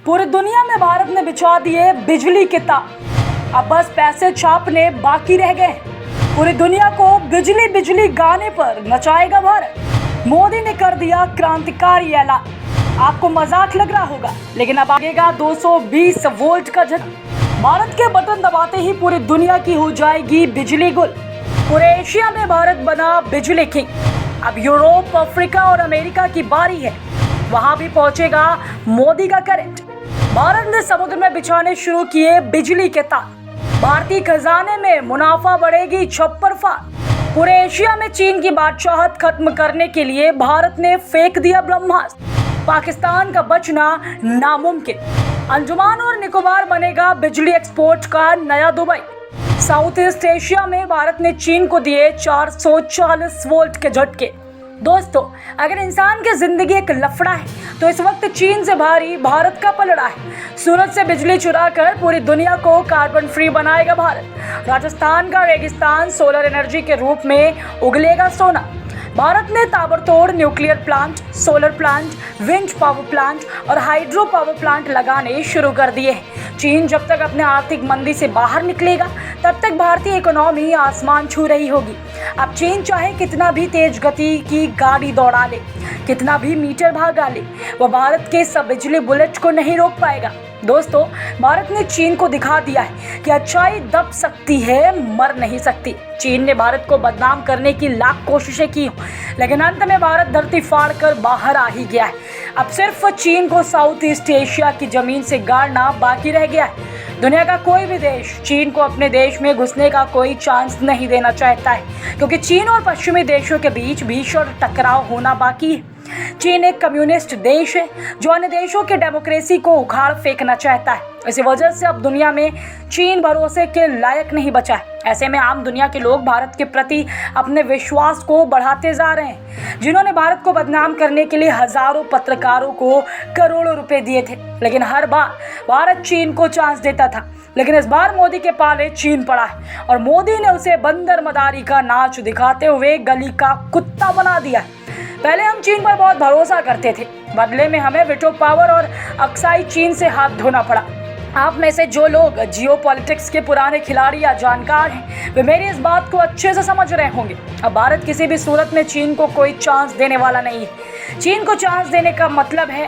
पूरी दुनिया में भारत ने बिछा दिए बिजली के तार। अब बस पैसे छापने बाकी रह गए। पूरी दुनिया को बिजली बिजली गाने पर नचाएगा भारत। मोदी ने कर दिया क्रांतिकारी ऐलान। आपको मजाक लग रहा होगा, लेकिन अब आगेगा 220 वोल्ट का झटका। भारत के बटन दबाते ही पूरी दुनिया की हो जाएगी बिजली गुल। पूरे एशिया में भारत बना बिजली किंग। अब यूरोप, अफ्रीका और अमेरिका की बारी है। वहां भी पहुंचेगा मोदी का करंट। भारत ने समुद्र में बिछाने शुरू किए बिजली के तार। भारतीय खजाने में मुनाफा बढ़ेगी छप्पर फार। पूरे एशिया में चीन की बादशाहत खत्म करने के लिए भारत ने फेंक दिया ब्रह्मास्त्र। पाकिस्तान का बचना नामुमकिन। अंडमान और निकोबार बनेगा बिजली एक्सपोर्ट का नया दुबई। साउथ ईस्ट एशिया में भारत ने चीन को दिए 440 वोल्ट के झटके। दोस्तों, अगर इंसान की जिंदगी एक लफड़ा है तो इस वक्त चीन से भारी भारत का पलड़ा है। सूरज से बिजली चुराकर पूरी दुनिया को कार्बन फ्री बनाएगा भारत। राजस्थान का रेगिस्तान सोलर एनर्जी के रूप में उगलेगा सोना। भारत ने ताबड़तोड़ nuclear plant, solar plant, wind power plant और हाइड्रो पावर प्लांट लगाने शुरू कर दिए हैं। चीन जब तक अपने आर्थिक मंदी से बाहर निकलेगा तब तक भारतीय इकोनॉमी आसमान छू रही होगी। अब चीन चाहे कितना भी तेज गति की गाड़ी दौड़ा ले, कितना भी मीटर भागा ले, वह भारत के सब बिजली बुलेट को नहीं रोक पाएगा। दोस्तों, भारत ने चीन को दिखा दिया है कि अच्छाई दब सकती है, मर नहीं सकती। चीन ने भारत को बदनाम करने की लाख कोशिशें की, लेकिन अंत में भारत धरती फाड़ कर बाहर आ ही गया है। अब सिर्फ चीन को साउथ ईस्ट एशिया की जमीन से गाड़ना बाकी रह गया है। दुनिया का कोई भी देश चीन को अपने देश में घुसने का कोई चांस नहीं देना चाहता है, क्योंकि चीन और पश्चिमी देशों के बीच भीषण टकराव होना बाकी है। चीन एक कम्युनिस्ट देश है जो अन्य देशों की डेमोक्रेसी को उखाड़ फेंकना चाहता है। इसी वजह से अब दुनिया में चीन भरोसे के लायक नहीं बचा है। ऐसे में आम दुनिया के लोग भारत के प्रति अपने विश्वास को बढ़ाते जा रहे हैं। जिन्होंने भारत को बदनाम करने के लिए हजारों पत्रकारों को करोड़ों रुपए दिए थे, लेकिन हर बार भारत चीन को चांस देता था। लेकिन इस बार मोदी के पाले चीन पड़ा है और मोदी ने उसे बंदर मदारी का नाच दिखाते हुए गली का कुत्ता बना दिया है। पहले हम चीन पर बहुत भरोसा करते थे, बदले में हमें वीटो पावर और अक्साई चीन से हाथ धोना पड़ा। आप में से जो लोग जियो पॉलिटिक्स के पुराने खिलाड़ी या जानकार हैं, वे मेरी इस बात को अच्छे से समझ रहे होंगे। अब भारत किसी भी सूरत में चीन को कोई चांस देने वाला नहीं है। चीन को चांस देने का मतलब है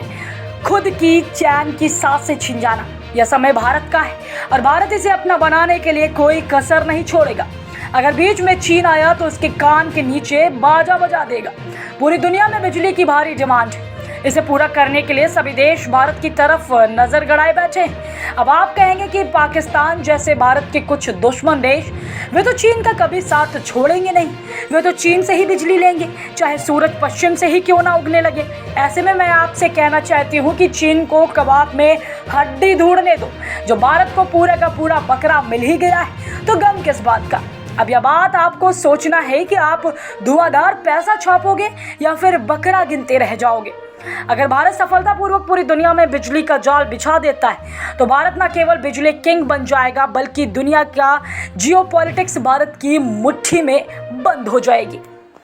खुद की चैन की सांसें छीन जाना। यह समय भारत का है और भारत इसे अपना बनाने के लिए कोई कसर नहीं छोड़ेगा। अगर बीच में चीन आया तो उसके कान के नीचे बाजा बजा देगा। पूरी दुनिया में बिजली की भारी डिमांड है। इसे पूरा करने के लिए सभी देश भारत की तरफ नजर गड़ाए बैठे हैं। अब आप कहेंगे कि पाकिस्तान जैसे भारत के कुछ दुश्मन देश, वे तो चीन का कभी साथ छोड़ेंगे नहीं। वे तो चीन से ही बिजली लेंगे, चाहे सूरज पश्चिम से ही क्यों ना उगने लगे। ऐसे में मैं आपसे कहना चाहती हूँ कि चीन को कबाब में हड्डी ढूंढने दो। जो भारत को पूरा का पूरा बकरा मिल ही गया है तो गम किस बात का। अब यह बात आपको सोचना है कि आप धुआंधार पैसा छापोगे या फिर बकरा गिनते रह जाओगे। अगर भारत सफलतापूर्वक पूरी दुनिया में बिजली का जाल बिछा देता है तो भारत न केवल बिजली किंग बन जाएगा, बल्कि दुनिया का जियोपॉलिटिक्स भारत की मुट्ठी में बंद हो जाएगी।